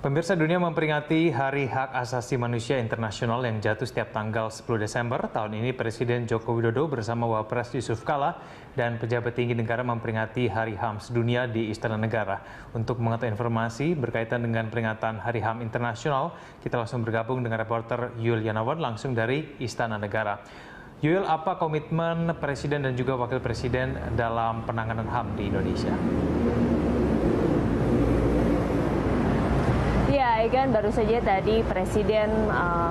Pemirsa, dunia memperingati Hari Hak Asasi Manusia Internasional yang jatuh setiap tanggal 10 Desember. Tahun ini Presiden Joko Widodo bersama Wapres Yusuf Kala dan pejabat tinggi negara memperingati Hari HAM sedunia di Istana Negara. Untuk mengetahui informasi berkaitan dengan peringatan Hari HAM Internasional, kita langsung bergabung dengan reporter Yul Yanawan langsung dari Istana Negara. Yul, apa komitmen Presiden dan juga Wakil Presiden dalam penanganan HAM di Indonesia? Ya, Egan, baru saja tadi Presiden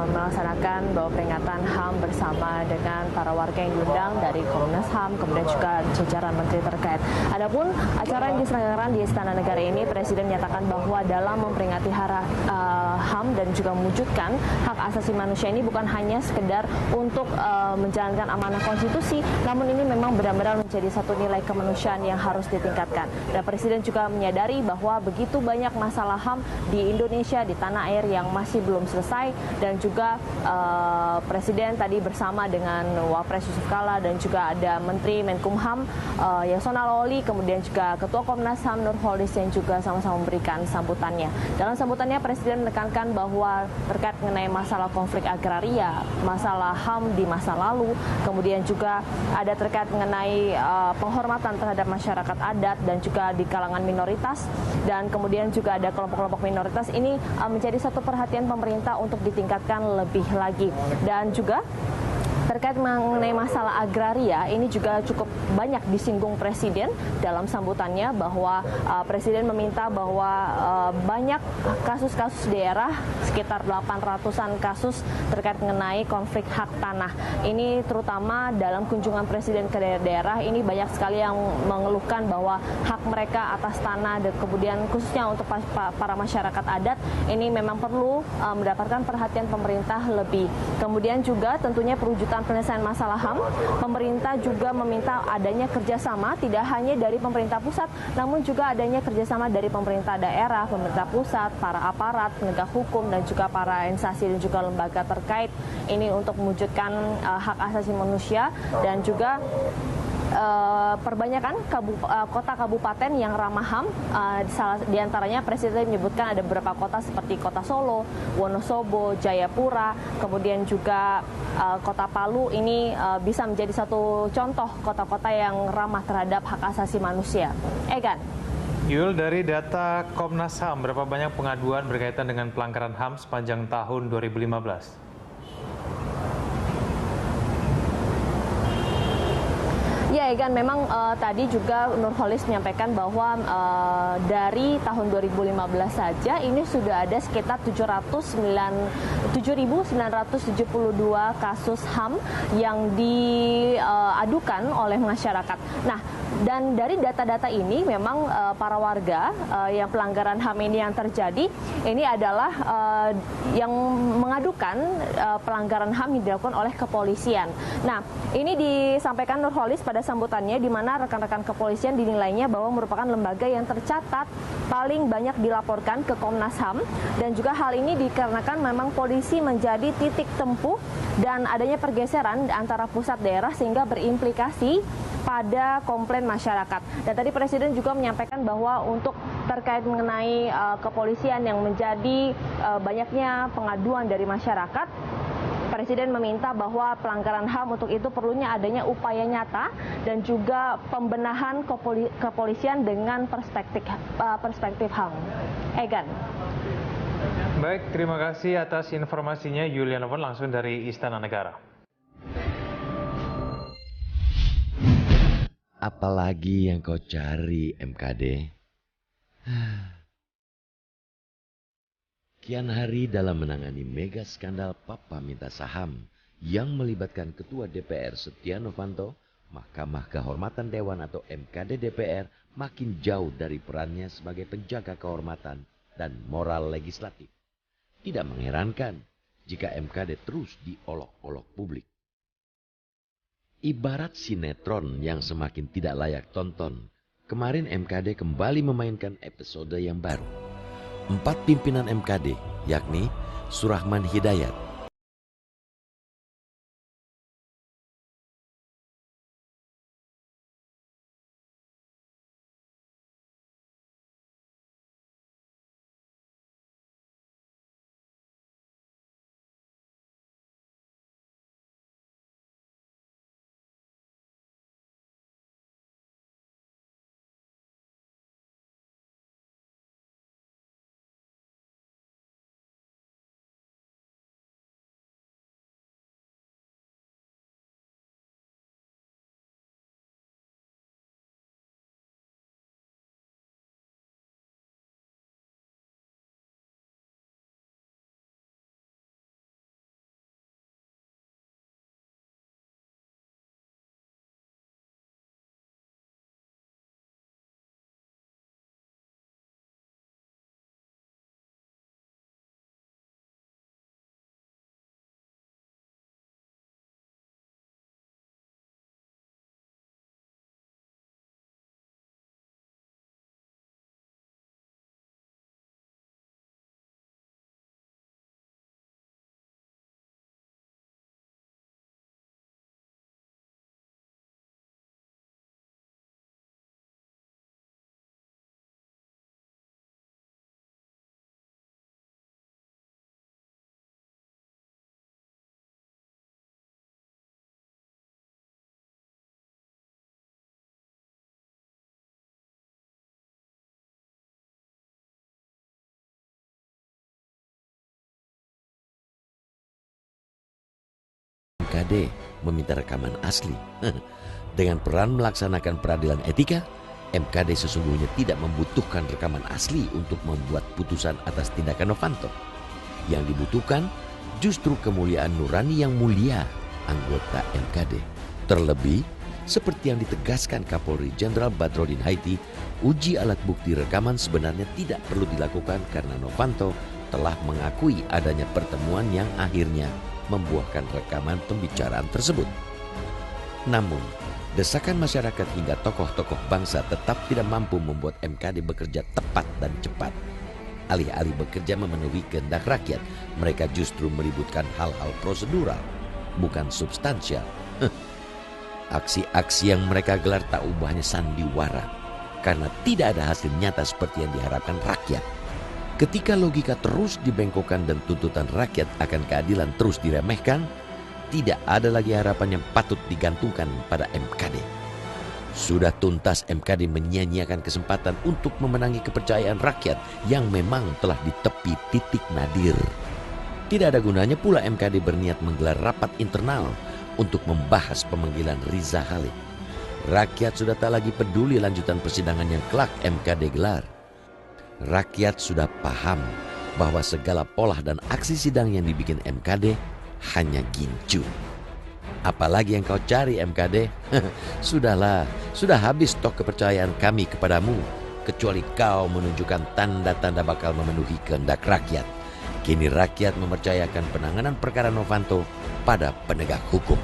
melaksanakan bahwa peringatan HAM bersama dengan para warga yang diundang dari Komnas HAM, kemudian juga jajaran menteri terkait. Adapun acara yang diselenggarakan di Istana Negara ini, Presiden menyatakan bahwa dalam memperingati Hari HAM dan juga mewujudkan hak asasi manusia ini bukan hanya sekedar untuk menjalankan amanah konstitusi, namun ini memang benar-benar menjadi satu nilai kemanusiaan yang harus ditingkatkan. Dan Presiden juga menyadari bahwa begitu banyak masalah HAM di Indonesia, di tanah air yang masih belum selesai, dan juga Presiden tadi bersama dengan Wapres Yusuf Kala dan juga ada Menteri Menkumham Yasona Lawli, kemudian juga Ketua Komnas HAM Nurholis yang juga sama-sama memberikan sambutannya. Dalam sambutannya Presiden menekankan bahwa terkait mengenai masalah konflik agraria, masalah HAM di masa lalu, kemudian juga ada terkait mengenai penghormatan terhadap masyarakat adat dan juga di kalangan minoritas, dan kemudian juga ada kelompok-kelompok minoritas. Ini menjadi satu perhatian pemerintah untuk ditingkatkan lebih lagi. Dan juga terkait mengenai masalah agraria, ini juga cukup banyak disinggung Presiden dalam sambutannya, bahwa Presiden meminta bahwa banyak kasus-kasus daerah, sekitar 800-an kasus terkait mengenai konflik hak tanah. Ini terutama dalam kunjungan Presiden ke daerah-daerah, ini banyak sekali yang mengeluhkan bahwa hak mereka atas tanah, dan kemudian khususnya untuk para masyarakat adat, ini memang perlu mendapatkan perhatian pemerintah lebih. Kemudian juga tentunya perwujudan penyelesaian masalah HAM, pemerintah juga meminta adanya kerjasama tidak hanya dari pemerintah pusat, namun juga adanya kerjasama dari pemerintah daerah, pemerintah pusat, para aparat, penegak hukum, dan juga para instansi dan juga lembaga terkait ini untuk mewujudkan hak asasi manusia. Dan juga perbanyakan kota kabupaten yang ramah HAM, di antaranya Presiden menyebutkan ada beberapa kota seperti Kota Solo, Wonosobo, Jayapura, kemudian juga Kota Palu. Ini bisa menjadi satu contoh kota-kota yang ramah terhadap hak asasi manusia. Egan. Yul, dari data Komnas HAM, berapa banyak pengaduan berkaitan dengan pelanggaran HAM sepanjang tahun 2015? Ya, Egan, memang tadi juga Nurholis menyampaikan bahwa dari tahun 2015 saja ini sudah ada sekitar 7.972 kasus HAM yang diadukan oleh masyarakat. Nah, dan dari data-data ini memang para warga yang pelanggaran HAM ini yang terjadi, ini adalah yang mengadukan pelanggaran HAM yang dilakukan oleh kepolisian. Nah, ini disampaikan Nurholis pada sambutannya, di mana rekan-rekan kepolisian dinilainya bahwa merupakan lembaga yang tercatat paling banyak dilaporkan ke Komnas HAM, dan juga hal ini dikarenakan memang polisi menjadi titik tempuh dan adanya pergeseran antara pusat daerah sehingga berimplikasi pada komplain masyarakat. Dan tadi Presiden juga menyampaikan bahwa untuk terkait mengenai kepolisian yang menjadi banyaknya pengaduan dari masyarakat, Presiden meminta bahwa pelanggaran HAM untuk itu perlunya adanya upaya nyata dan juga pembenahan kepolisian dengan perspektif HAM. Egan. Baik, terima kasih atas informasinya Yuliana Pun langsung dari Istana Negara. Apalagi yang kau cari, MKD? Kian hari dalam menangani mega skandal Papa Minta Saham yang melibatkan Ketua DPR Setia Novanto, Mahkamah Kehormatan Dewan atau MKD DPR makin jauh dari perannya sebagai penjaga kehormatan dan moral legislatif. Tidak mengherankan jika MKD terus diolok-olok publik. Ibarat sinetron yang semakin tidak layak tonton, kemarin MKD kembali memainkan episode yang baru. 4 pimpinan MKD, yakni Surahman Hidayat, MKD meminta rekaman asli. Dengan peran melaksanakan peradilan etika, MKD sesungguhnya tidak membutuhkan rekaman asli untuk membuat putusan atas tindakan Novanto. Yang dibutuhkan justru kemuliaan nurani yang mulia anggota MKD. Terlebih, seperti yang ditegaskan Kapolri Jenderal Badrodin Haiti, uji alat bukti rekaman sebenarnya tidak perlu dilakukan karena Novanto telah mengakui adanya pertemuan yang akhirnya membuahkan rekaman pembicaraan tersebut. Namun, desakan masyarakat hingga tokoh-tokoh bangsa tetap tidak mampu membuat MKD bekerja tepat dan cepat. Alih-alih bekerja memenuhi kehendak rakyat, mereka justru meributkan hal-hal prosedural, bukan substansial. Aksi-aksi yang mereka gelar tak ubahnya sandiwara, karena tidak ada hasil nyata seperti yang diharapkan rakyat. Ketika logika terus dibengkokkan dan tuntutan rakyat akan keadilan terus diremehkan, tidak ada lagi harapan yang patut digantungkan pada MKD. Sudah tuntas MKD menyia-nyiakan kesempatan untuk memenangi kepercayaan rakyat yang memang telah di tepi titik nadir. Tidak ada gunanya pula MKD berniat menggelar rapat internal untuk membahas pemanggilan Riza Khalid. Rakyat sudah tak lagi peduli lanjutan persidangan yang kelak MKD gelar. Rakyat sudah paham bahwa segala pola dan aksi sidang yang dibikin MKD hanya gincu. Apalagi yang kau cari MKD? Sudahlah, sudah habis stok kepercayaan kami kepadamu. Kecuali kau menunjukkan tanda-tanda bakal memenuhi kehendak rakyat. Kini rakyat mempercayakan penanganan perkara Novanto pada penegak hukum.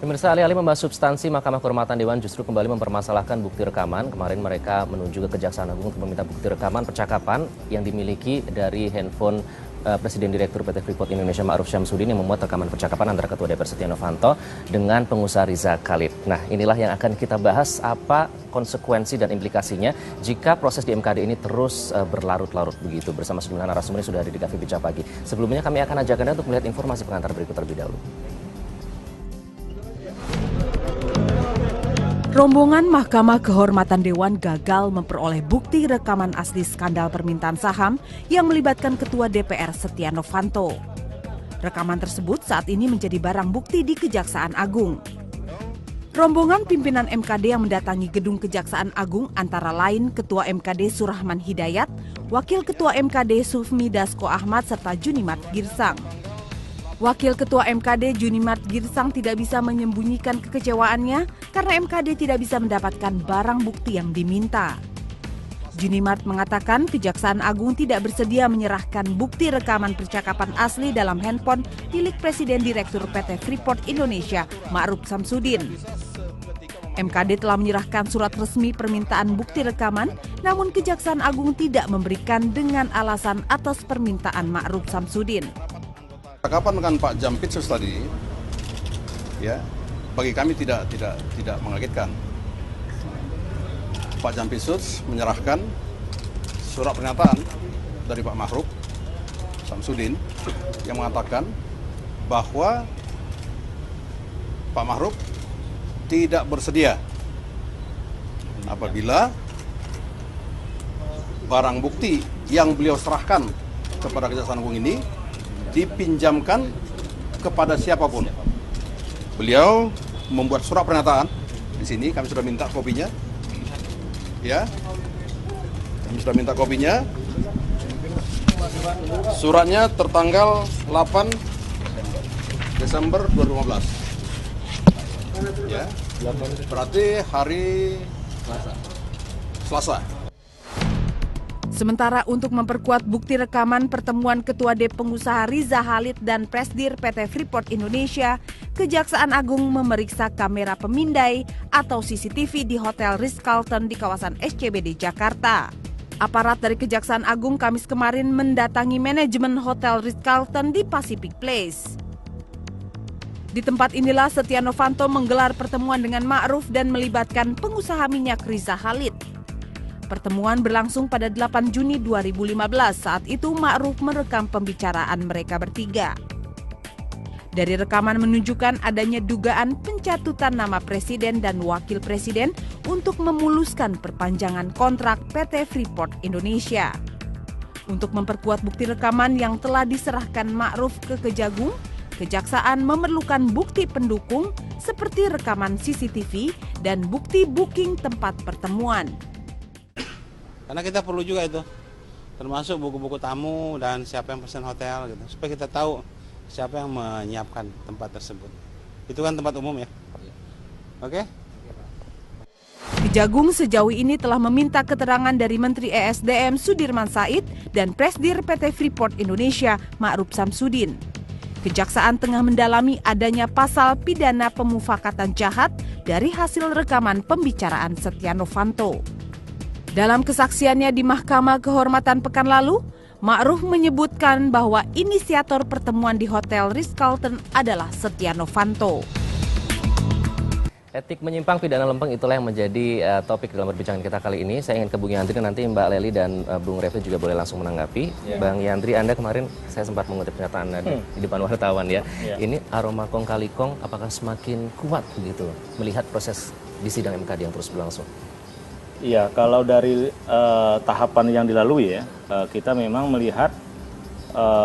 Pemirsa, alih-alih membahas substansi, Mahkamah Kehormatan Dewan justru kembali mempermasalahkan bukti rekaman. Kemarin mereka menuju ke Kejaksaan Agung untuk meminta bukti rekaman percakapan yang dimiliki dari handphone Presiden Direktur PT Freeport Indonesia Ma'ruf Syamsuddin yang memuat rekaman percakapan antara Ketua DPR Setia Novanto dengan pengusaha Riza Khalid. Nah, inilah yang akan kita bahas, apa konsekuensi dan implikasinya jika proses di MKD ini terus berlarut-larut begitu. Bersama sejumlah narasumber yang sudah ada di Cafe Bicara Pagi. Sebelumnya kami akan ajak Anda untuk melihat informasi pengantar berikut terlebih dahulu. Rombongan Mahkamah Kehormatan Dewan gagal memperoleh bukti rekaman asli skandal permintaan saham yang melibatkan Ketua DPR Setia Novanto. Rekaman tersebut saat ini menjadi barang bukti di Kejaksaan Agung. Rombongan pimpinan MKD yang mendatangi gedung Kejaksaan Agung antara lain Ketua MKD Surahman Hidayat, Wakil Ketua MKD Sufmi Dasko Ahmad, serta Junimart Girsang. Wakil Ketua MKD Junimart Girsang tidak bisa menyembunyikan kekecewaannya karena MKD tidak bisa mendapatkan barang bukti yang diminta. Junimart mengatakan Kejaksaan Agung tidak bersedia menyerahkan bukti rekaman percakapan asli dalam handphone milik Presiden Direktur PT Freeport Indonesia Ma'ruf Syamsuddin. MKD telah menyerahkan surat resmi permintaan bukti rekaman, namun Kejaksaan Agung tidak memberikan dengan alasan atas permintaan Ma'ruf Syamsuddin. Percakapan dengan Pak Jampitsus tadi, ya, bagi kami tidak mengagetkan. Pak Jampitsus menyerahkan surat pernyataan dari Pak Ma'ruf Syamsuddin yang mengatakan bahwa Pak Ma'ruf tidak bersedia apabila barang bukti yang beliau serahkan kepada Kejaksaan Agung ini dipinjamkan kepada siapapun. Beliau membuat surat pernyataan di sini, kami sudah minta kopinya. Ya. Kami sudah minta kopinya. Suratnya tertanggal 8 Desember 2015. Ya. Berarti hari Selasa. Sementara untuk memperkuat bukti rekaman pertemuan Ketua DP pengusaha Riza Khalid dan Presdir PT Freeport Indonesia, Kejaksaan Agung memeriksa kamera pemindai atau CCTV di Hotel Ritz-Carlton di kawasan SCBD Jakarta. Aparat dari Kejaksaan Agung Kamis kemarin mendatangi manajemen Hotel Ritz-Carlton di Pacific Place. Di tempat inilah Setia Novanto menggelar pertemuan dengan Ma'ruf dan melibatkan pengusaha minyak Riza Khalid. Pertemuan berlangsung pada 8 Juni 2015. Saat itu Ma'ruf merekam pembicaraan mereka bertiga. Dari rekaman menunjukkan adanya dugaan pencatutan nama presiden dan wakil presiden untuk memuluskan perpanjangan kontrak PT Freeport Indonesia. Untuk memperkuat bukti rekaman yang telah diserahkan Ma'ruf ke Kejagung, Kejaksaan memerlukan bukti pendukung seperti rekaman CCTV dan bukti booking tempat pertemuan. Karena kita perlu juga itu, termasuk buku-buku tamu dan siapa yang pesan hotel gitu, supaya kita tahu siapa yang menyiapkan tempat tersebut. Itu kan tempat umum ya. Oke? Kejagung sejauh ini telah meminta keterangan dari Menteri ESDM Sudirman Said dan Presdir PT Freeport Indonesia Ma'ruf Samsudin. Kejaksaan tengah mendalami adanya pasal pidana pemufakatan jahat dari hasil rekaman pembicaraan Setia Novanto. Dalam kesaksiannya di Mahkamah Kehormatan pekan lalu, Ma'ruf menyebutkan bahwa inisiator pertemuan di Hotel Ritz-Carlton adalah Setia Novanto. Etik menyimpang pidana lempeng itulah yang menjadi topik dalam perbincangan kita kali ini. Saya ingin ke Bung Yandri, nanti Mbak Leli dan Bung Refli juga boleh langsung menanggapi. Bang Yandri, Anda kemarin saya sempat mengutip pernyataan Anda di depan wartawan ya. Ini aroma kong kali kong apakah semakin kuat begitu melihat proses di sidang MKD yang terus berlangsung? Iya, kalau dari tahapan yang dilalui ya, kita memang melihat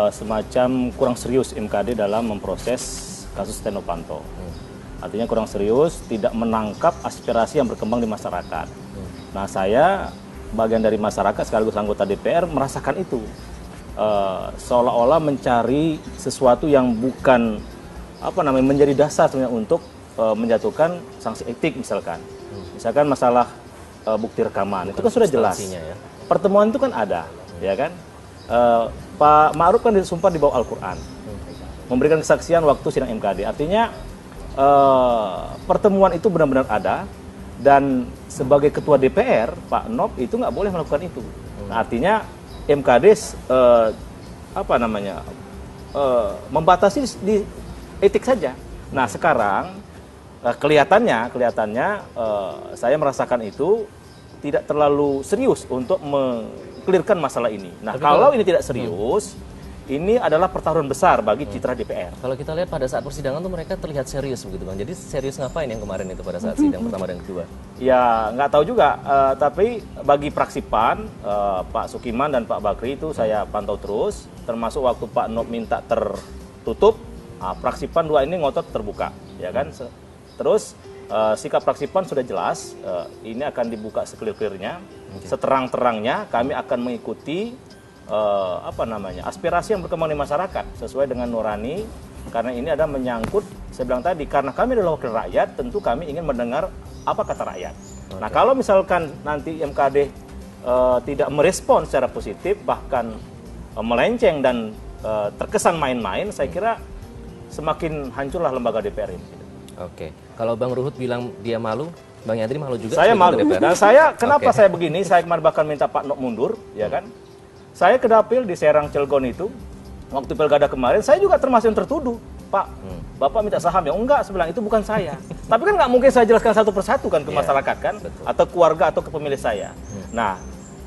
semacam kurang serius MKD dalam memproses kasus Setia Novanto. Artinya kurang serius, tidak menangkap aspirasi yang berkembang di masyarakat. Nah, saya bagian dari masyarakat sekaligus anggota DPR merasakan itu. Seolah-olah mencari sesuatu yang bukan menjadi dasar sebenarnya untuk menjatuhkan sanksi etik misalkan. Misalkan masalah bukti rekaman, itu kan sudah jelas. Ya. Pertemuan itu kan ada, ya kan? Pak Ma'ruf kan disumpah di bawah Al-Quran, memberikan kesaksian waktu sidang MKD. Artinya pertemuan itu benar-benar ada, dan sebagai ketua DPR, Pak Nop itu nggak boleh melakukan itu. Nah, artinya MKD membatasi di etik saja. Nah, sekarang kelihatannya saya merasakan itu tidak terlalu serius untuk mengklirkan masalah ini. Nah, kalau ini tidak serius, ini adalah pertaruhan besar bagi citra DPR. Kalau kita lihat pada saat persidangan tuh mereka terlihat serius begitu Bang. Jadi serius ngapain yang kemarin itu pada saat sidang pertama dan kedua? Ya nggak tahu juga, tapi bagi praksi PAN, Pak Sukiman dan Pak Bakri itu saya pantau terus, termasuk waktu Pak Nop minta tertutup, praksi PAN dua ini ngotot terbuka, ya kan? Terus sikap praksi PAN sudah jelas, ini akan dibuka seclear-clearnya, seterang-terangnya kami akan mengikuti aspirasi yang berkembang di masyarakat sesuai dengan nurani, karena ini ada menyangkut, saya bilang tadi, karena kami adalah wakil rakyat, tentu kami ingin mendengar apa kata rakyat. Nah, kalau misalkan nanti MKD tidak merespon secara positif, bahkan melenceng dan terkesan main-main, saya kira semakin hancurlah lembaga DPR ini. Oke, kalau Bang Ruhut bilang dia malu, Bang Yandri malu juga? Saya malu, dan kenapa saya begini, saya kemarin bahkan minta Pak Nop mundur, ya kan? Saya ke dapil di Serang Cilegon itu, waktu pilkada kemarin, saya juga termasuk yang tertuduh. Pak, Bapak minta saham ya? Enggak, saya bilang itu bukan saya. Tapi kan nggak mungkin saya jelaskan satu persatu kan ke masyarakat kan, atau keluarga atau ke pemilih saya. Nah,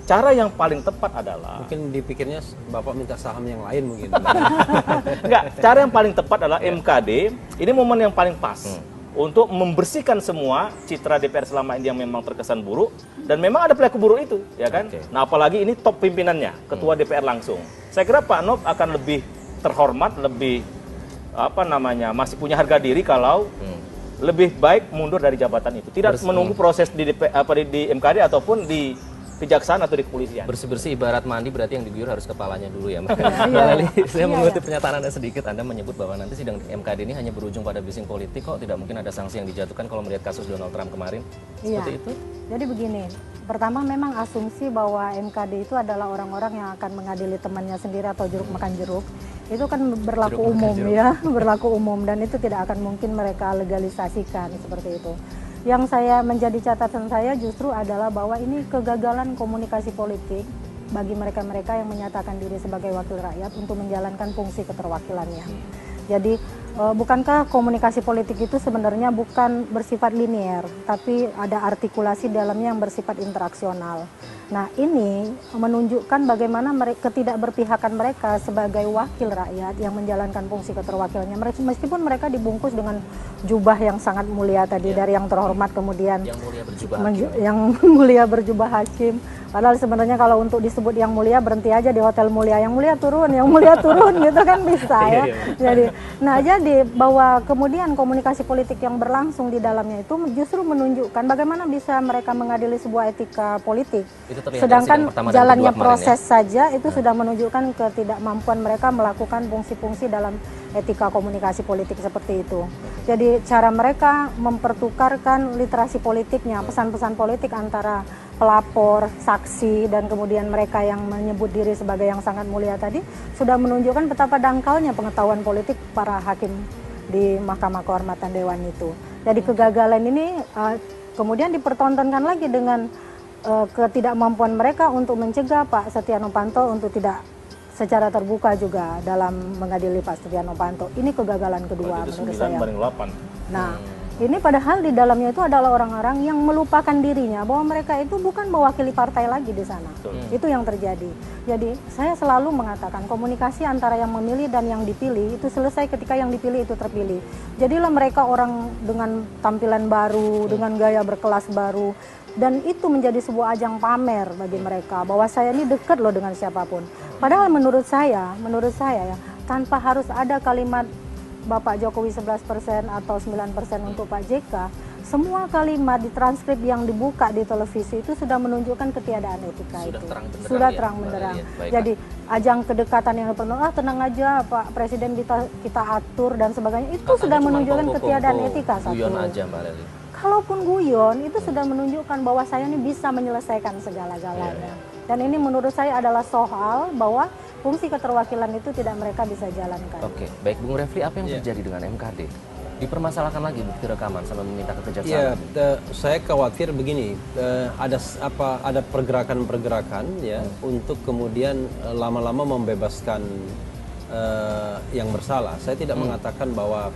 cara yang paling tepat adalah... Mungkin dipikirnya Bapak minta saham yang lain mungkin. Enggak, cara yang paling tepat adalah MKD, ini momen yang paling pas. Untuk membersihkan semua citra DPR selama ini yang memang terkesan buruk, dan memang ada pelaku buruk itu, ya kan? Nah, apalagi ini top pimpinannya, ketua DPR langsung. Saya kira Pak Nop akan lebih terhormat, lebih masih punya harga diri kalau lebih baik mundur dari jabatan itu, tidak menunggu proses di MKD ataupun di Kejaksaan atau di kepolisian. Bersih-bersih ibarat mandi, berarti yang diguyur harus kepalanya dulu ya, Mbak. Leli, saya mengutip pernyataan Anda sedikit. Anda menyebut bahwa nanti sidang MKD ini hanya berujung pada bising politik, kok tidak mungkin ada sanksi yang dijatuhkan kalau melihat kasus Donald Trump kemarin. Seperti itu? Jadi begini, pertama memang asumsi bahwa MKD itu adalah orang-orang yang akan mengadili temannya sendiri atau jeruk makan jeruk. Itu kan berlaku umum ya, berlaku umum, dan itu tidak akan mungkin mereka legalisasikan seperti itu. Yang saya menjadi catatan saya justru adalah bahwa ini kegagalan komunikasi politik bagi mereka-mereka yang menyatakan diri sebagai wakil rakyat untuk menjalankan fungsi keterwakilannya. Jadi bukankah komunikasi politik itu sebenarnya bukan bersifat linier, tapi ada artikulasi dalamnya yang bersifat interaksional. Nah, ini menunjukkan bagaimana ketidakberpihakan mereka sebagai wakil rakyat yang menjalankan fungsi keterwakilannya. Meskipun mereka dibungkus dengan jubah yang sangat mulia tadi, dari yang terhormat kemudian yang mulia berjubah hakim. Padahal sebenarnya kalau untuk disebut yang mulia berhenti aja di hotel mulia, yang mulia turun gitu kan bisa ya. Jadi bahwa kemudian komunikasi politik yang berlangsung di dalamnya itu justru menunjukkan bagaimana bisa mereka mengadili sebuah etika politik. Sedangkan jalannya proses saja itu sudah menunjukkan ketidakmampuan mereka melakukan fungsi-fungsi dalam etika komunikasi politik seperti itu. Jadi cara mereka mempertukarkan literasi politiknya, pesan-pesan politik antara pelapor, saksi, dan kemudian mereka yang menyebut diri sebagai yang sangat mulia tadi sudah menunjukkan betapa dangkalnya pengetahuan politik para hakim di Mahkamah Kehormatan Dewan itu. Jadi kegagalan ini kemudian dipertontonkan lagi dengan ketidakmampuan mereka untuk mencegah Pak Setia Novanto untuk tidak secara terbuka juga dalam mengadili Pak Setia Novanto. Ini kegagalan kedua menurut saya. Nah, ini padahal di dalamnya itu adalah orang-orang yang melupakan dirinya bahwa mereka itu bukan mewakili partai lagi di sana. Itu yang terjadi. Jadi saya selalu mengatakan komunikasi antara yang memilih dan yang dipilih itu selesai ketika yang dipilih itu terpilih. Jadilah mereka orang dengan tampilan baru, dengan gaya berkelas baru. Dan itu menjadi sebuah ajang pamer bagi mereka bahwa saya ini dekat loh dengan siapapun. Padahal menurut saya ya, tanpa harus ada kalimat Bapak Jokowi 11% atau 9% untuk Pak JK, semua kalimat di transkrip yang dibuka di televisi itu sudah menunjukkan ketiadaan etika itu. Sudah terang benderang. Jadi ajang kedekatan yang pernah tenang aja Pak Presiden kita atur dan sebagainya itu sudah menunjukkan ketiadaan etika satu. Kalaupun guyon itu sudah menunjukkan bahwa saya ini bisa menyelesaikan segala-galanya. Dan ini menurut saya adalah soal bahwa fungsi keterwakilan itu tidak mereka bisa jalankan. Oke, baik Bung Refli, apa yang terjadi dengan MKD? Dipermasalahkan lagi bukti rekaman sampai meminta ke kejaksaan. Saya khawatir begini, ada pergerakan-pergerakan ya untuk kemudian lama-lama membebaskan yang bersalah. Saya tidak mengatakan bahwa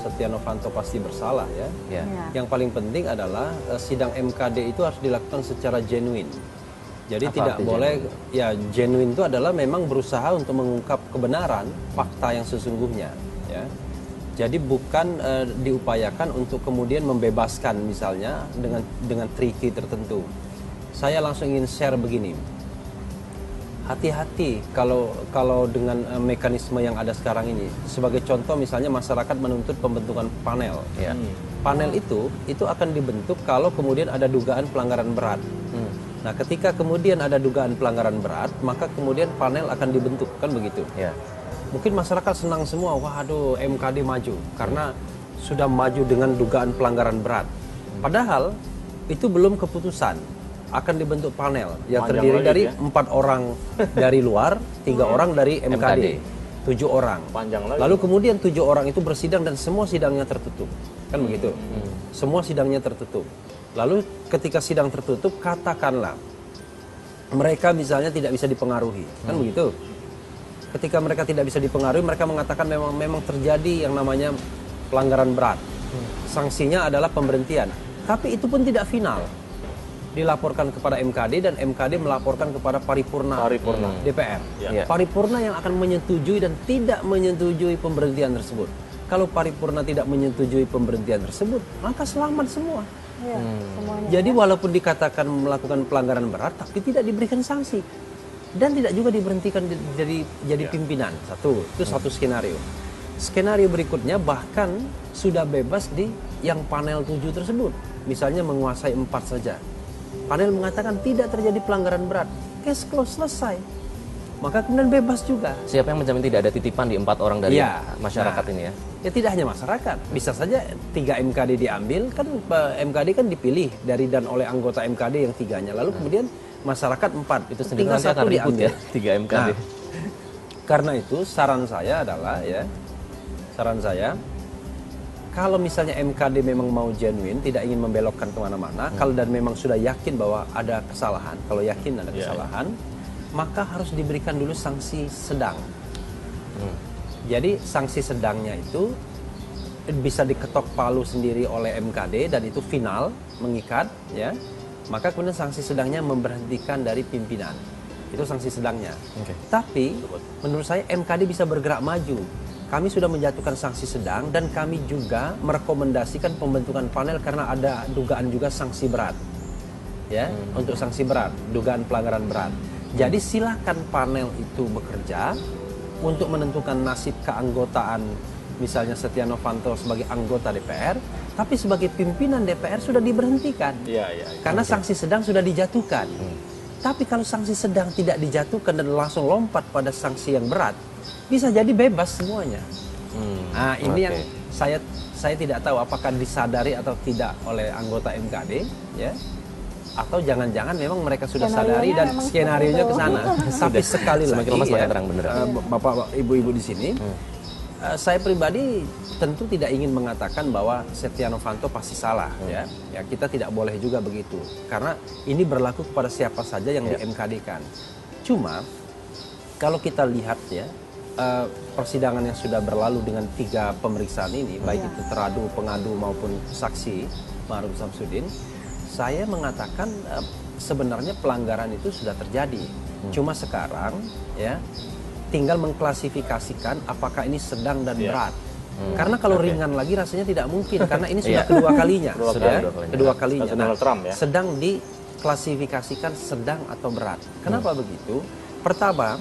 Setia Novanto pasti bersalah ya. Yang paling penting adalah sidang MKD itu harus dilakukan secara genuine. Jadi tidak boleh genuine itu adalah memang berusaha untuk mengungkap kebenaran fakta yang sesungguhnya ya. Jadi bukan diupayakan untuk kemudian membebaskan misalnya dengan triki tertentu. Saya langsung ingin share begini. Hati-hati kalau dengan mekanisme yang ada sekarang ini. Sebagai contoh misalnya masyarakat menuntut pembentukan panel. Panel itu akan dibentuk kalau kemudian ada dugaan pelanggaran berat. Nah, ketika kemudian ada dugaan pelanggaran berat, maka kemudian panel akan dibentuk, kan begitu? Mungkin masyarakat senang semua, waduh MKD maju karena sudah maju dengan dugaan pelanggaran berat. Padahal itu belum keputusan. Akan dibentuk panel yang terdiri dari 4 orang dari luar, 3 orang dari MKD, 7 orang. Lalu kemudian 7 orang itu bersidang dan semua sidangnya tertutup, kan begitu? Semua sidangnya tertutup. Lalu ketika sidang tertutup, katakanlah mereka misalnya tidak bisa dipengaruhi, kan begitu? Ketika mereka tidak bisa dipengaruhi, mereka mengatakan memang terjadi yang namanya pelanggaran berat. Sanksinya adalah pemberhentian. Tapi itu pun tidak final. Dilaporkan kepada MKD dan MKD melaporkan kepada paripurna. DPR. Paripurna yang akan menyetujui dan tidak menyetujui pemberhentian tersebut. Kalau paripurna tidak menyetujui pemberhentian tersebut, maka selamat semua. Jadi walaupun dikatakan melakukan pelanggaran berat, tapi tidak diberikan sanksi dan tidak juga diberhentikan jadi pimpinan. Itu satu skenario. Skenario berikutnya bahkan sudah bebas di yang panel 7 tersebut, misalnya menguasai 4 saja. Panel mengatakan tidak terjadi pelanggaran berat, case close, selesai. Maka kemudian bebas juga. Siapa yang menjamin tidak ada titipan di 4 orang dari masyarakat ini ya? Ya tidak hanya masyarakat, bisa saja 3 MKD diambil, kan MKD kan dipilih dari dan oleh anggota MKD yang 3-nya. Lalu kemudian masyarakat 4, itu tinggal 1 diambil ya, 3 MKD. Nah, karena itu saran saya adalah kalau misalnya MKD memang mau genuine, tidak ingin membelokkan kemana-mana, kalau dan memang sudah yakin bahwa ada kesalahan, kalau yakin ada kesalahan, maka harus diberikan dulu sanksi sedang. Jadi sanksi sedangnya itu bisa diketok palu sendiri oleh MKD dan itu final, mengikat, ya. maka kemudian sanksi sedangnya memberhentikan dari pimpinan. Itu sanksi sedangnya. Tapi menurut saya MKD bisa bergerak maju. Kami sudah menjatuhkan sanksi sedang dan kami juga merekomendasikan pembentukan panel karena ada dugaan juga sanksi berat. Ya, untuk sanksi berat, dugaan pelanggaran berat. Jadi silakan panel itu bekerja untuk menentukan nasib keanggotaan misalnya Setia Novanto sebagai anggota DPR, tapi sebagai pimpinan DPR sudah diberhentikan. Karena sanksi sedang sudah dijatuhkan. Tapi kalau sanksi sedang tidak dijatuhkan dan langsung lompat pada sanksi yang berat, bisa jadi bebas semuanya. Nah, ini yang saya tidak tahu apakah disadari atau tidak oleh anggota MKD, ya. Atau jangan-jangan memang mereka sudah sadari dan skenario-nya ke sana. Tapi sekali lagi ya, Bapak Ibu-ibu di sini, saya pribadi tentu tidak ingin mengatakan bahwa Setia Novanto pasti salah, ya. Ya, kita tidak boleh juga begitu. Karena ini berlaku kepada siapa saja yang di MKD-kan. Cuma kalau kita lihat ya, persidangan yang sudah berlalu dengan 3 pemeriksaan ini, baik itu teradu, pengadu maupun saksi Ma'ruf Samsudin, saya mengatakan sebenarnya pelanggaran itu sudah terjadi. Cuma sekarang ya tinggal mengklasifikasikan apakah ini sedang dan berat. Karena kalau ringan lagi rasanya tidak mungkin karena ini sudah kedua kalinya. Kedua kalinya. Nah, sedang diklasifikasikan sedang atau berat. Kenapa begitu? Pertama,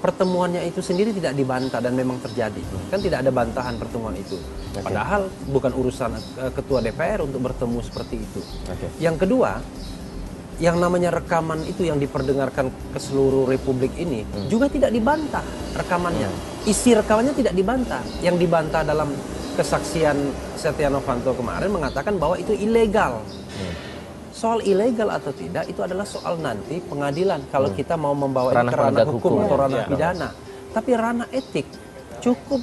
pertemuannya itu sendiri tidak dibantah dan memang terjadi. Kan tidak ada bantahan pertemuan itu. Padahal bukan urusan ketua DPR untuk bertemu seperti itu. Yang kedua, yang namanya rekaman itu yang diperdengarkan ke seluruh Republik ini juga tidak dibantah rekamannya. Isi rekamannya tidak dibantah. Yang dibantah dalam kesaksian Setia Novanto kemarin mengatakan bahwa itu ilegal. Soal ilegal atau tidak itu adalah soal nanti pengadilan kalau kita mau membawa ini ke ranah hukum atau ranah pidana. Tapi ranah etik cukup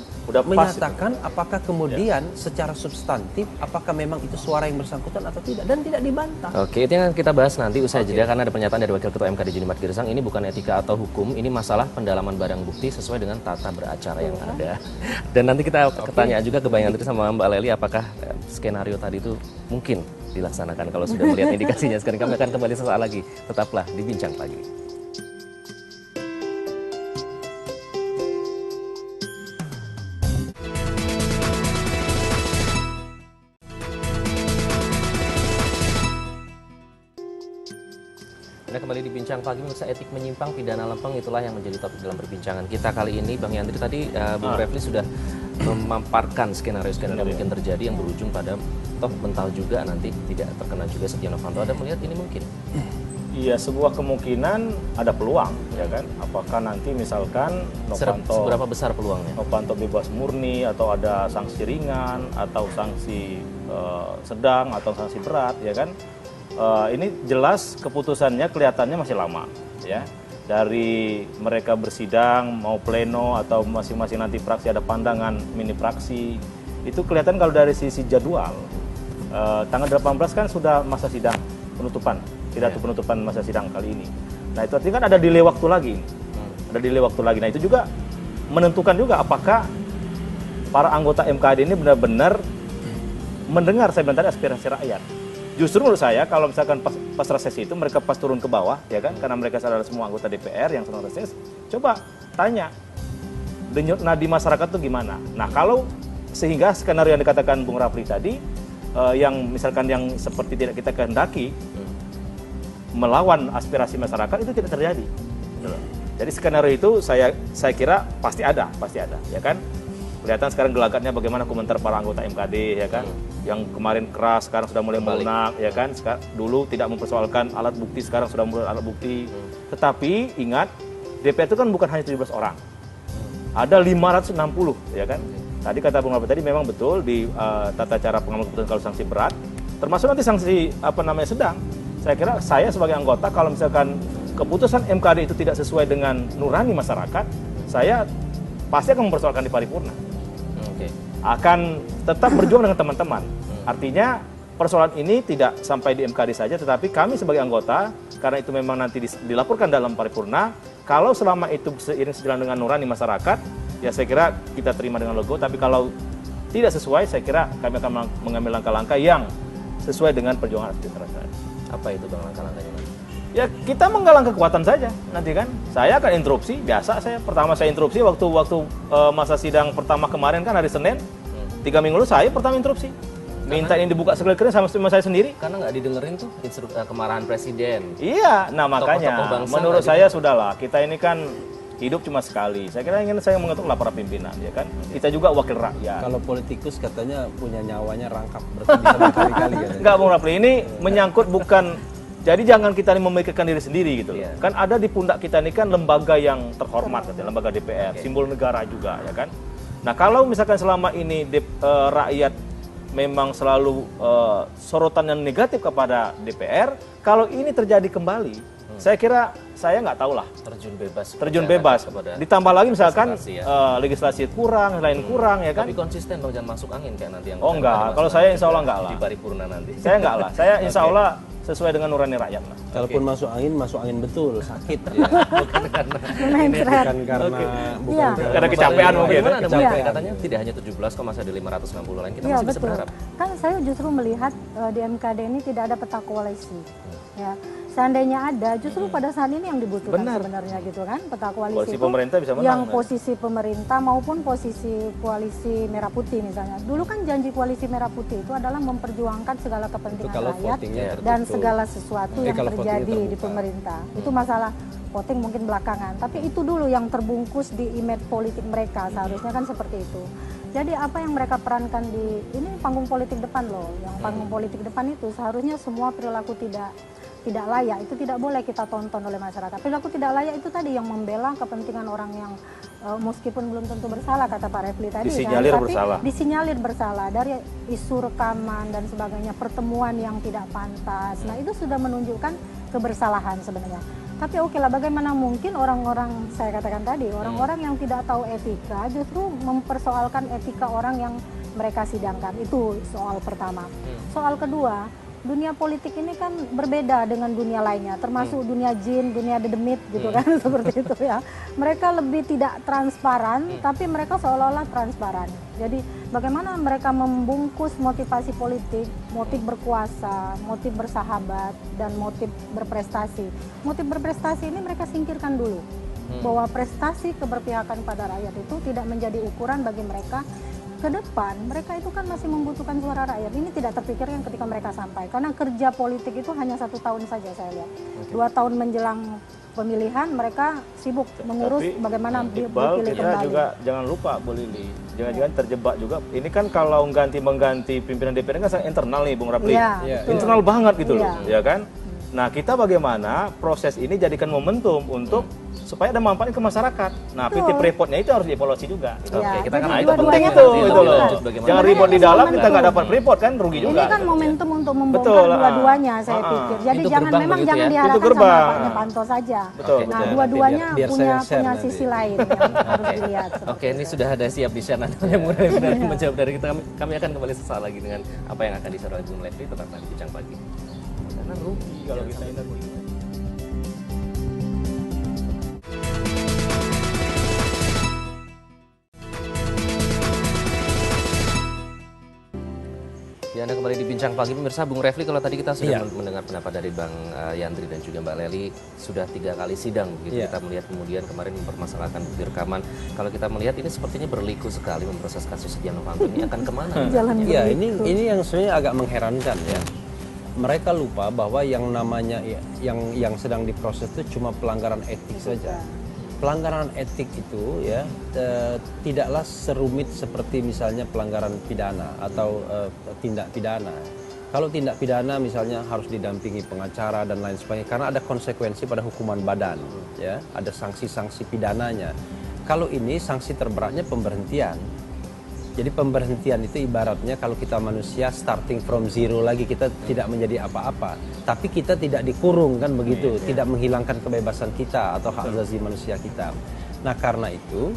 menyatakan apakah kemudian secara substantif apakah memang itu suara yang bersangkutan atau tidak dan tidak dibantah. Oke, itu yang kita bahas nanti usai jeda karena ada pernyataan dari Wakil Ketua MKD Junimat Girsang. Ini bukan etika atau hukum, ini masalah pendalaman barang bukti sesuai dengan tata beracara yang ada. Dan nanti kita tanya juga ke Bang Yandri sama Mbak Lely apakah skenario tadi itu mungkin dilaksanakan kalau sudah melihat indikasinya. Sekarang kami akan kembali sesaat lagi. Tetaplah di Bincang Pagi. Anda kembali di Bincang Pagi, pemirsa. Etik menyimpang, pidana lempeng, itulah yang menjadi topik dalam perbincangan kita kali ini. Bang Yandri tadi, Bung Refli sudah memaparkan skenario-skenario mungkin terjadi yang berujung pada toh mental juga nanti tidak terkena juga Setia Novanto. Ada melihat ini mungkin? Iya, sebuah kemungkinan ada peluang, ya kan? Apakah nanti misalkan Novanto seberapa besar peluangnya? Novanto bebas murni atau ada sanksi ringan atau sanksi sedang atau sanksi berat, ya kan? Ini jelas keputusannya kelihatannya masih lama, ya. Dari mereka bersidang, mau pleno atau masing-masing nanti fraksi ada pandangan mini fraksi, itu kelihatan kalau dari sisi jadwal. Tanggal 18 kan sudah masa sidang penutupan, pidato penutupan masa sidang kali ini. Nah itu artinya kan ada delay waktu lagi, ada delay waktu lagi. Nah itu juga menentukan juga apakah para anggota MKD ini benar-benar mendengar saya bilang tadi aspirasi rakyat. Justru menurut saya kalau misalkan pas reses itu mereka pas turun ke bawah, ya kan, karena mereka adalah semua anggota DPR yang sedang reses, coba tanya denyut nadi masyarakat itu gimana. Nah kalau sehingga skenario yang dikatakan Bung Rafli tadi, yang misalkan yang seperti tidak kita kehendaki melawan aspirasi masyarakat itu tidak terjadi. Jadi skenario itu saya kira pasti ada, ya kan. Kelihatan sekarang gelagatnya bagaimana komentar para anggota MKD, ya kan, yang kemarin keras sekarang sudah mulai melunak, ya kan. Dulu tidak mempersoalkan alat bukti, sekarang sudah mulai alat bukti. Tetapi ingat, DPR itu kan bukan hanya 17 orang, ada 560, ya kan. Tadi kata Bung Rafli tadi memang betul di tata cara pengambilan keputusan kalau sanksi berat, termasuk nanti sanksi sedang. Saya kira saya sebagai anggota kalau misalkan keputusan MKD itu tidak sesuai dengan nurani masyarakat, saya pasti akan mempersoalkan di paripurna. Akan tetap berjuang dengan teman-teman. Artinya persoalan ini tidak sampai di MKD saja, tetapi kami sebagai anggota, karena itu memang nanti dilaporkan dalam paripurna, kalau selama itu seiring sejalan dengan nurani masyarakat, ya saya kira kita terima dengan logo, tapi kalau tidak sesuai, saya kira kami akan mengambil langkah-langkah yang sesuai dengan perjuangan aktivitas masyarakat. Apa itu Bang langkah-langkahnya nanti? Ya kita menggalang kekuatan saja nanti kan. Saya akan interupsi, biasa pertama saya interupsi waktu masa sidang pertama kemarin kan hari Senin. 3 minggu lalu saya pertama interupsi. Minta ini dibuka sekali-kali sama saya sendiri. Karena nggak didengerin tuh kemarahan presiden. Iya, nah makanya Tokoh-tokoh bangsa menurut saya sudahlah, kita ini kan hidup cuma sekali. Saya kira ingin saya mengetuklah para pimpinan, ya kan. Kita juga wakil rakyat. Kalau politikus katanya punya nyawanya rangkap, berarti bisa berkali-kali ya. Enggak, Bung Rafli, ini menyangkut bukan. Jadi jangan kita ini memikirkan diri sendiri gitu loh. Kan ada di pundak kita ini kan lembaga yang terhormat, lembaga DPR, simbol negara juga, ya kan. Nah kalau misalkan selama ini rakyat memang selalu sorotan yang negatif kepada DPR, kalau ini terjadi kembali, saya kira saya nggak tahu lah. Terjun bebas. Ditambah lagi misalkan legislasi kurang, lain kurang, ya kan. Tapi konsisten dong, jangan masuk angin kayak nanti yang. Oh enggak, kalau saya insya Allah enggak lah. Di paripurna nanti. Saya enggak lah, saya insya Allah sesuai dengan nurani rakyat lah. Kalaupun masuk angin betul, sakit. Bukan karena kecapean mungkin. Katanya tidak hanya 17 kok, masih ada 560 lain. Kita masih bisa berharap. Kan saya justru melihat di MKD ini tidak ada peta koalisi. Ya. Seandainya ada, justru pada saat ini yang dibutuhkan sebenarnya gitu kan, peta koalisi itu pemerintah bisa menang, yang posisi pemerintah maupun posisi koalisi merah putih misalnya. Dulu kan janji koalisi merah putih itu adalah memperjuangkan segala kepentingan rakyat dan segala sesuatu yang terjadi di pemerintah. Itu masalah voting mungkin belakangan, tapi itu dulu yang terbungkus di image politik mereka, seharusnya kan seperti itu. Jadi apa yang mereka perankan di ini panggung politik depan loh, yang panggung politik depan itu seharusnya semua perilaku tidak layak itu tidak boleh kita tonton oleh masyarakat. Perilaku tidak layak itu tadi yang membela kepentingan orang yang meskipun belum tentu bersalah, kata Pak Refli tadi, disinyalir kan? bersalah. Tapi disinyalir bersalah dari isu rekaman dan sebagainya, pertemuan yang tidak pantas. Nah itu sudah menunjukkan kebersalahan sebenarnya. Tapi oke lah, bagaimana mungkin orang-orang, saya katakan tadi, orang-orang yang tidak tahu etika justru mempersoalkan etika orang yang mereka sidangkan. Itu soal pertama. Soal kedua, dunia politik ini kan berbeda dengan dunia lainnya, termasuk dunia jin, dunia dedemit gitu kan, seperti itu ya. Mereka lebih tidak transparan, tapi mereka seolah-olah transparan. Jadi bagaimana mereka membungkus motivasi politik, motif berkuasa, motif bersahabat, dan motif berprestasi. Motif berprestasi ini mereka singkirkan dulu, bahwa prestasi keberpihakan pada rakyat itu tidak menjadi ukuran bagi mereka. Ke depan mereka itu kan masih membutuhkan suara rakyat. Ini tidak terpikirkan ketika mereka sampai, karena kerja politik itu hanya 1 tahun saja saya lihat. 2 tahun menjelang pemilihan mereka sibuk mengurus bagaimana dipilih kita kembali. juga jangan lupa Bu Lili, jangan-jangan terjebak juga. Ini kan kalau mengganti pimpinan DPR kan sangat internal nih Bung Rafli, internal banget gitu loh, ya kan. Nah kita bagaimana proses ini jadikan momentum untuk supaya ada manfaat ke masyarakat. Nah, PT Freeport-nya itu harus dievaluasi juga. Ya, kita kan jadi itu penting itu loh. Jangan ribut di dalam kita nggak dapat Freeport kan rugi juga. Ini kan momentum untuk membongkar dua-duanya saya pikir. Jadi jangan jangan diharapkan sama Pak Novanto saja. Nah, dua-duanya punya sisi lain yang harus dilihat. Oke, ini sudah ada siap di sana yang benar-benar menjawab dari kita. Kami akan kembali sesaat lagi dengan apa yang akan disampaikan oleh Bung Refli, tetap di Bincang Pagi. Karena rugi kalau kita ini. Ya, Anda kembali di Bincang Pagi, pemirsa. Bung Refli, kalau tadi kita sudah mendengar pendapat dari Bang Yandri dan juga Mbak Leli, sudah 3 kali sidang begitu. Kita melihat kemudian kemarin mempermasalahkan bukti rekaman. Kalau kita melihat ini sepertinya berliku sekali memproses kasus Setia Novanto. Ini akan kemana? Ya, ini yang sebenarnya agak mengherankan ya. Mereka lupa bahwa yang namanya yang sedang diproses itu cuma pelanggaran etik saja. Pelanggaran etik itu ya tidaklah serumit seperti misalnya pelanggaran pidana atau tindak pidana. Kalau tindak pidana misalnya harus didampingi pengacara dan lain sebagainya karena ada konsekuensi pada hukuman badan, ya, ada sanksi-sanksi pidananya. Kalau ini sanksi terberatnya pemberhentian. Jadi pemberhentian itu ibaratnya kalau kita manusia starting from zero lagi, kita tidak menjadi apa-apa. Tapi kita tidak dikurung kan begitu, tidak menghilangkan kebebasan kita atau hak asasi manusia kita. Nah karena itu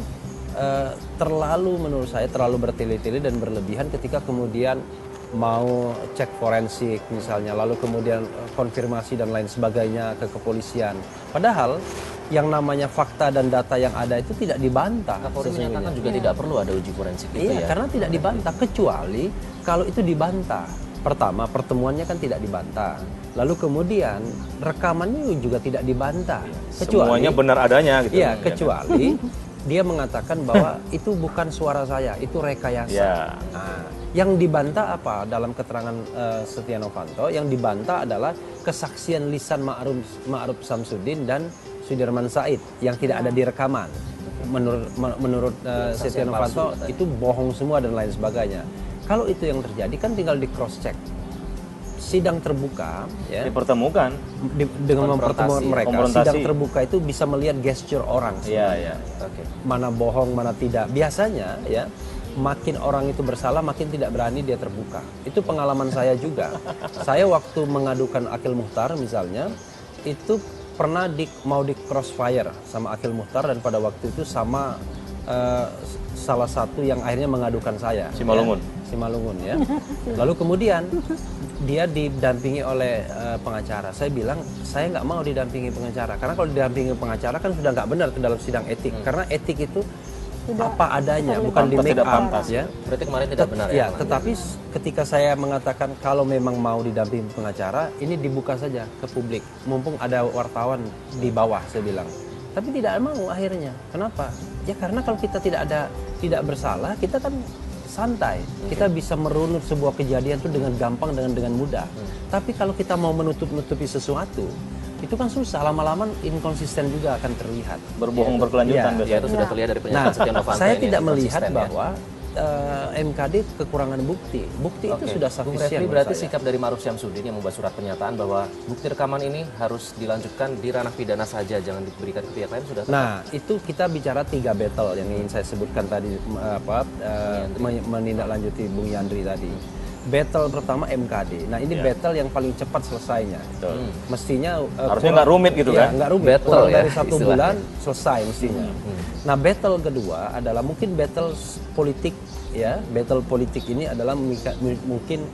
menurut saya terlalu bertele-tele dan berlebihan ketika kemudian mau cek forensik misalnya, lalu kemudian konfirmasi dan lain sebagainya ke kepolisian. Padahal yang namanya fakta dan data yang ada itu tidak dibantah. Kapolri menyatakan juga tidak perlu ada uji forensik itu ya. Karena tidak dibantah, kecuali kalau itu dibantah. Pertama, pertemuannya kan tidak dibantah. Lalu kemudian rekamannya juga tidak dibantah. Kecuali, semuanya benar adanya gitu. Iya, kecuali dia mengatakan bahwa itu bukan suara saya, itu rekayasa. Ya. Nah, yang dibantah apa dalam keterangan Setia Novanto? Yang dibantah adalah kesaksian lisan Ma'ruf Samsudin dan Sudirman Said yang tidak ada di rekaman. Menurut Setia Novanto itu bohong semua dan lain sebagainya. Kalau itu yang terjadi kan tinggal di cross check. Sidang terbuka ya, dipertemukan dengan mempertemukan mereka. Konfrontasi. Sidang terbuka itu bisa melihat gesture orang. Iya. Mana bohong, mana tidak. Biasanya ya, makin orang itu bersalah, makin tidak berani dia terbuka. Itu pengalaman saya juga. Saya waktu mengadukan Akil Muhtar misalnya, itu pernah mau di crossfire sama Akil Muhtar dan pada waktu itu sama salah satu yang akhirnya mengadukan saya. Simalungun. Ya, Simalungun ya. Lalu kemudian dia didampingi oleh pengacara. Saya bilang saya nggak mau didampingi pengacara karena kalau didampingi pengacara kan sudah nggak benar ke dalam sidang etik. Karena etik itu apa adanya, bukan di make up ya. Berarti kemarin tidak benar ya? Tetapi ketika saya mengatakan kalau memang mau didampingi pengacara, ini dibuka saja ke publik. Mumpung ada wartawan di bawah, saya bilang. Tapi tidak mau akhirnya. Kenapa? Ya karena kalau kita tidak bersalah, kita kan santai. Kita bisa merunut sebuah kejadian itu dengan gampang dengan mudah. Tapi kalau kita mau menutupi sesuatu, itu kan susah, lama-lama inkonsisten juga akan terlihat. Berbohong berkelanjutan. Ya, itu sudah terlihat dari pernyataan Setia Novanto. Saya tidak melihat bahwa MKD kekurangan bukti. Bukti itu sudah sufisien. Berarti sikap dari Ma'ruf Syamsuddin yang membuat surat pernyataan bahwa bukti rekaman ini harus dilanjutkan di ranah pidana saja, jangan diberikan ke pihak lain sudah tepat. Nah, itu kita bicara 3 battle yang ingin saya sebutkan tadi, menindaklanjuti Bung Yandri tadi. Battle pertama MKD. Nah, ini battle yang paling cepat selesainya. Mestinya harusnya nggak rumit gitu kan? Nggak rumit. Battle dari 1 bulan selesai mestinya. Nah, battle kedua adalah mungkin battle politik ya. Battle politik ini adalah mungkin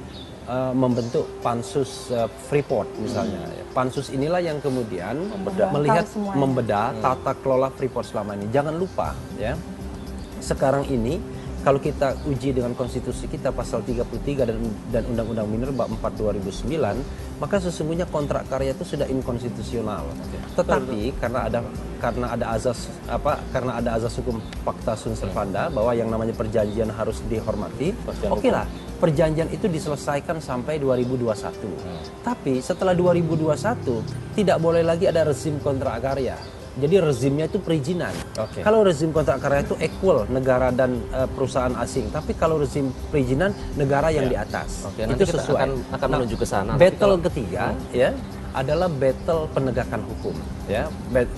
membentuk pansus Freeport misalnya. Pansus inilah yang kemudian membedah tata kelola Freeport selama ini. Jangan lupa ya. Sekarang ini kalau kita uji dengan konstitusi kita pasal 33 dan Undang-Undang Minerba 4 2009, maka sesungguhnya kontrak karya itu sudah inkonstitusional. Tetapi karena ada azas hukum Pacta Sunt Servanda bahwa yang namanya perjanjian harus dihormati. Oke lah, perjanjian itu diselesaikan sampai 2021. Tapi setelah 2021 tidak boleh lagi ada rezim kontrak karya. Jadi rezimnya itu perizinan. Kalau rezim kontrak karya itu equal negara dan perusahaan asing. Tapi kalau rezim perizinan negara yang di atas. Itu sesuai. Akan menuju ke sana. Battle ketiga ya adalah battle penegakan hukum. Ya,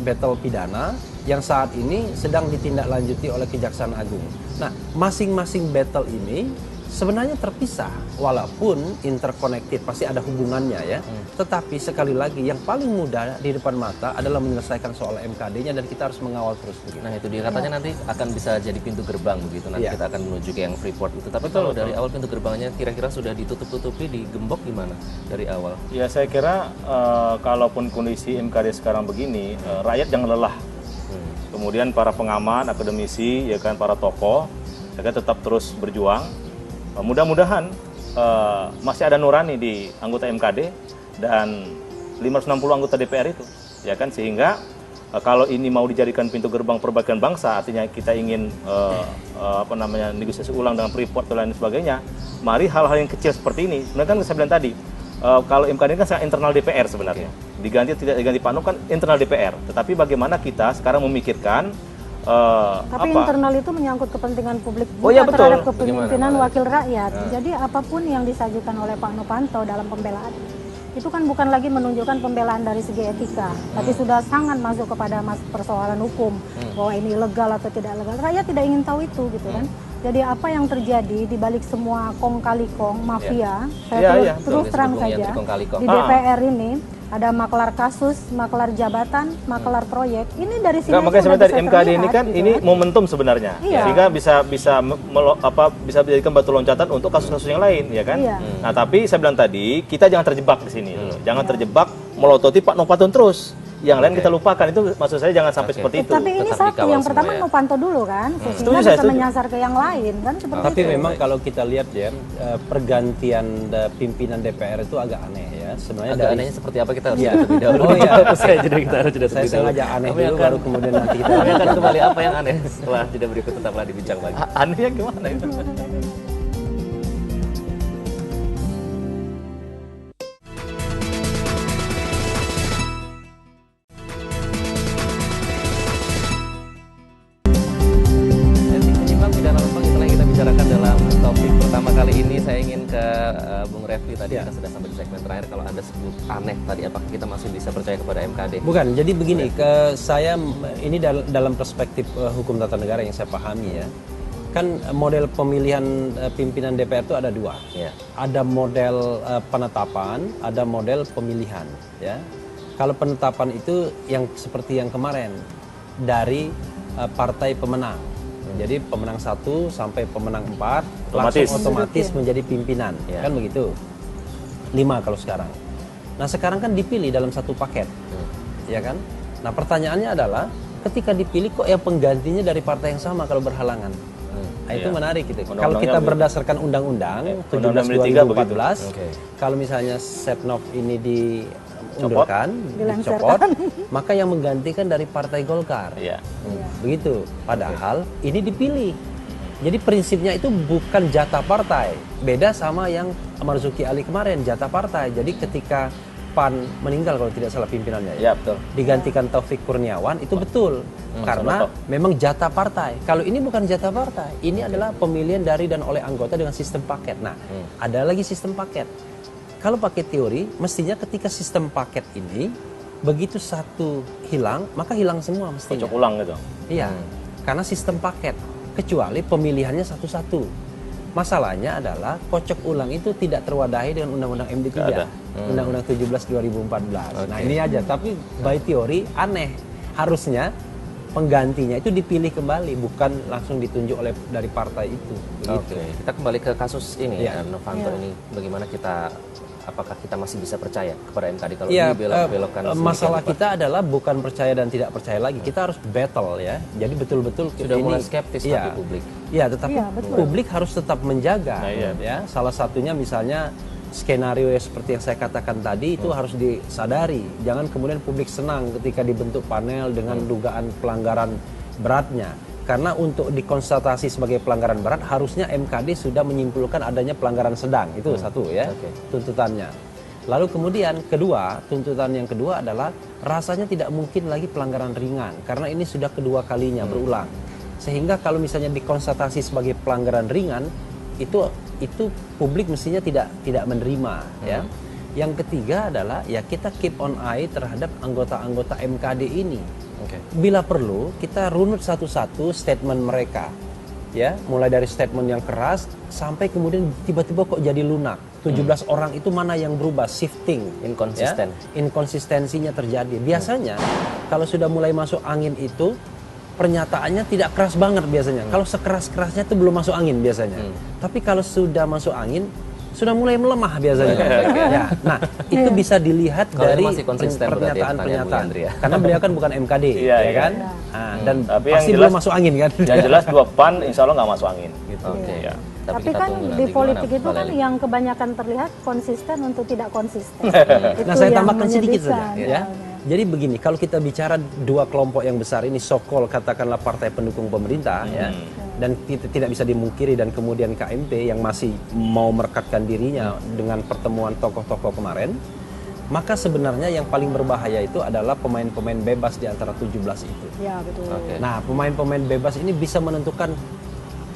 battle pidana yang saat ini sedang ditindaklanjuti oleh Kejaksaan Agung. Nah, masing-masing battle ini sebenarnya terpisah, walaupun interconnected, pasti ada hubungannya ya. Tetapi sekali lagi yang paling mudah di depan mata adalah menyelesaikan soal MKD-nya dan kita harus mengawal terus begitu. Nah itu dia, katanya nanti akan bisa jadi pintu gerbang begitu, nanti kita akan menuju ke yang Freeport itu. Tapi kalau dari awal pintu gerbangnya kira-kira sudah ditutup-tutupi, digembok gimana dari awal? Ya saya kira kalaupun kondisi MKD sekarang begini, rakyat jangan lelah. Kemudian para pengamat, akademisi, ya kan, para tokoh, ya kan, tetap terus berjuang. Mudah-mudahan masih ada nurani di anggota MKD dan 560 anggota DPR itu, ya kan, sehingga kalau ini mau dijadikan pintu gerbang perbaikan bangsa, artinya kita ingin negosiasi ulang dengan Freeport dan lain sebagainya. Mari hal-hal yang kecil seperti ini, sebenarnya kan saya bilang tadi, kalau MKD kan sangat internal DPR sebenarnya, diganti tidak diganti Pak Nuk kan internal DPR, tetapi bagaimana kita sekarang memikirkan tapi internal itu menyangkut kepentingan publik juga terhadap kepemimpinan wakil rakyat. Jadi apapun yang disajikan oleh Pak Novanto dalam pembelaan itu kan bukan lagi menunjukkan pembelaan dari segi etika, tapi sudah sangat masuk kepada persoalan hukum bahwa ini legal atau tidak legal. Rakyat tidak ingin tahu itu gitu kan. Jadi apa yang terjadi di balik semua kong kali kong mafia, saya terus terang saja di DPR ini ada maklar kasus, maklar jabatan, maklar proyek. Ini dari sini makanya sebenarnya MKD ini kan gitu, ini momentum sebenarnya, sehingga bisa dijadikan batu loncatan untuk kasus-kasus yang lain, ya kan? Nah, tapi saya bilang tadi kita jangan terjebak di sini, jangan terjebak melototi Pak Novanto terus. yang lain kita lupakan. Itu maksud saya jangan sampai seperti itu. Tapi ini satu, yang pertama mau pantau dulu kan, sehingga bisa menyasar ke yang lain kan seperti Tapi itu. memang kalau kita lihat ya, pergantian pimpinan DPR itu agak aneh ya. Sebenarnya Agak dari anehnya seperti apa kita harus terlebih dahulu. Oh iya, Saya jadi kita harus jeda saya terlebih dahulu. sengaja aneh Kami dulu akan- baru kemudian nanti kita Kami akan kembali apa yang aneh setelah jeda berikut, tetaplah dibincang lagi. Anehnya gimana itu? Penyimpang pidana lempeng, itulah yang kita bicarakan dalam topik pertama kali ini. Saya ingin ke Bung Refli, tadi kita sudah sampai di segmen terakhir. Kalau Anda sebut aneh tadi, apakah kita masih bisa percaya kepada MKD? Bukan, jadi begini, saya ini dalam perspektif hukum tata negara yang saya pahami ya. Kan model pemilihan pimpinan DPR itu ada dua. Ya. Ada model penetapan, ada model pemilihan ya. Kalau penetapan itu yang seperti yang kemarin dari partai pemenang. Jadi pemenang 1 sampai pemenang 4 langsung otomatis menjadi pimpinan, kan begitu. 5 kalau sekarang. Nah sekarang kan dipilih dalam satu paket, ya kan. Nah pertanyaannya adalah ketika dipilih kok yang penggantinya dari partai yang sama kalau berhalangan. Nah, itu menarik gitu. Kalau kita berdasarkan undang-undang 17/2014, kalau misalnya Setnov ini diundurkan, dicopot, maka yang menggantikan dari Partai Golkar. Begitu. Padahal ini dipilih. Jadi prinsipnya itu bukan jatah partai. Beda sama yang Marzuki Ali kemarin, jatah partai. Jadi ketika PAN meninggal kalau tidak salah pimpinannya ya, betul. Digantikan Taufik Kurniawan itu betul karena memang jatah partai. Kalau ini bukan jatah partai, ini adalah pemilihan dari dan oleh anggota dengan sistem paket. Nah, ada lagi sistem paket. Kalau pakai teori, mestinya ketika sistem paket ini begitu satu hilang, maka hilang semua mestinya. Kocok ulang gitu. Iya, karena sistem paket. Kecuali pemilihannya satu-satu. Masalahnya adalah kocok ulang itu tidak terwadahi dengan Undang-Undang MD3, Undang-Undang 17/2014. Nah ini aja, tapi by teori aneh. Harusnya penggantinya itu dipilih kembali, bukan langsung ditunjuk oleh dari partai itu. Oke, kita kembali ke kasus ini ya, Novanto ini. Bagaimana apakah kita masih bisa percaya kepada MKD kalau dibelok-belokkan? Masalah kita adalah bukan percaya dan tidak percaya lagi. Kita harus battle ya. Jadi betul-betul sudah mulai skeptis tapi publik. Iya, tetapi publik harus tetap menjaga. Ya, salah satunya misalnya skenario seperti yang saya katakan tadi itu harus disadari. Jangan kemudian publik senang ketika dibentuk panel dengan dugaan pelanggaran beratnya. Karena untuk dikonstatasi sebagai pelanggaran berat harusnya MKD sudah menyimpulkan adanya pelanggaran sedang. Itu satu ya, tuntutannya. Lalu kemudian tuntutan yang kedua adalah rasanya tidak mungkin lagi pelanggaran ringan karena ini sudah kedua kalinya berulang. Sehingga kalau misalnya dikonstatasi sebagai pelanggaran ringan itu publik mestinya tidak menerima ya. Yang ketiga adalah ya kita keep on eye terhadap anggota-anggota MKD ini. Bila perlu kita runut satu-satu statement mereka, ya mulai dari statement yang keras sampai kemudian tiba-tiba kok jadi lunak. 17 orang itu mana yang berubah, shifting, inkonsisten, inkonsistensinya terjadi. Biasanya kalau sudah mulai masuk angin itu pernyataannya tidak keras banget biasanya. Kalau sekeras-kerasnya itu belum masuk angin biasanya. Tapi kalau sudah masuk angin sudah mulai melemah biasanya. Ya, nah itu bisa dilihat dari pernyataan-pernyataan. Karena beliau kan bukan MKD, ya kan? Nah, dan tapi pasti yang belum masuk angin kan? Yang jelas 2 PAN insya Allah nggak masuk angin. Gitu. Ya. Tapi kan di politik itu kan yang kebanyakan terlihat konsisten untuk tidak konsisten. Nah saya tambahkan sedikit saja. Ya. Jadi begini, kalau kita bicara dua kelompok yang besar ini, so-called katakanlah partai pendukung pemerintah, ya, dan tidak bisa dimungkiri dan kemudian KMP yang masih mau merekatkan dirinya dengan pertemuan tokoh-tokoh kemarin, maka sebenarnya yang paling berbahaya itu adalah pemain-pemain bebas di antara 17 itu. Ya, betul. Nah, pemain-pemain bebas ini bisa menentukan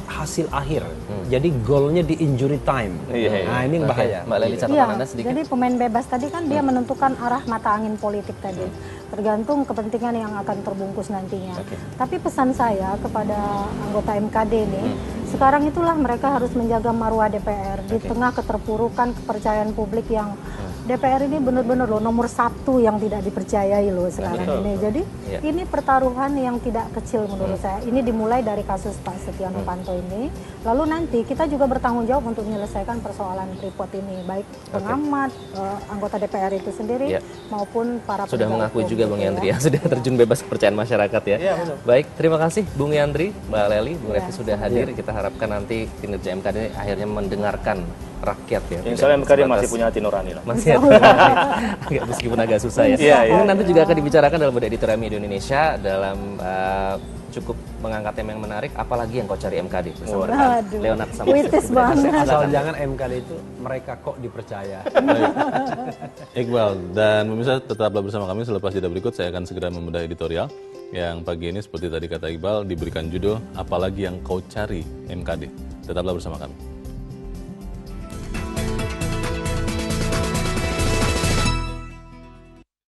hasil akhir. Jadi golnya di injury time. Nah, ini yang bahaya. Mbak Leli, catatan Anda sedikit. Jadi pemain bebas tadi kan dia menentukan arah mata angin politik tadi. Tergantung kepentingan yang akan terbungkus nantinya. Tapi pesan saya kepada anggota MKD ini, sekarang itulah mereka harus menjaga marwah DPR di tengah keterpurukan kepercayaan publik yang DPR ini benar-benar loh nomor 1 yang tidak dipercayai loh sekarang ini. Jadi ini pertaruhan yang tidak kecil menurut saya. Ini dimulai dari kasus Pak Setia Novanto ini. Lalu nanti kita juga bertanggung jawab untuk menyelesaikan persoalan Freeport ini, baik pengamat, anggota DPR itu sendiri maupun para sudah mengakui juga Bung Yandri ya. sudah terjun bebas kepercayaan masyarakat ya. Baik, terima kasih Bung Yandri, Mbak Leli, Bung Refli sudah hadir. Kita harapkan nanti kinerja MKD akhirnya mendengarkan rakyat ya. Insya Allah MKD masih punya hati nurani lah. Masih agak meskipun agak susah ya. Nanti juga akan dibicarakan dalam Budak Editorial Media Indonesia dalam cukup mengangkat tema yang menarik, apalagi yang kau cari MKD bersama Leonard Samosir. Asal jangan MKD itu mereka kok dipercaya. Iqbal dan pemirsa tetaplah bersama kami. Selepas jeda berikut saya akan segera membedah editorial yang pagi ini seperti tadi kata Iqbal diberikan judul apalagi yang kau cari MKD. Tetaplah bersama kami.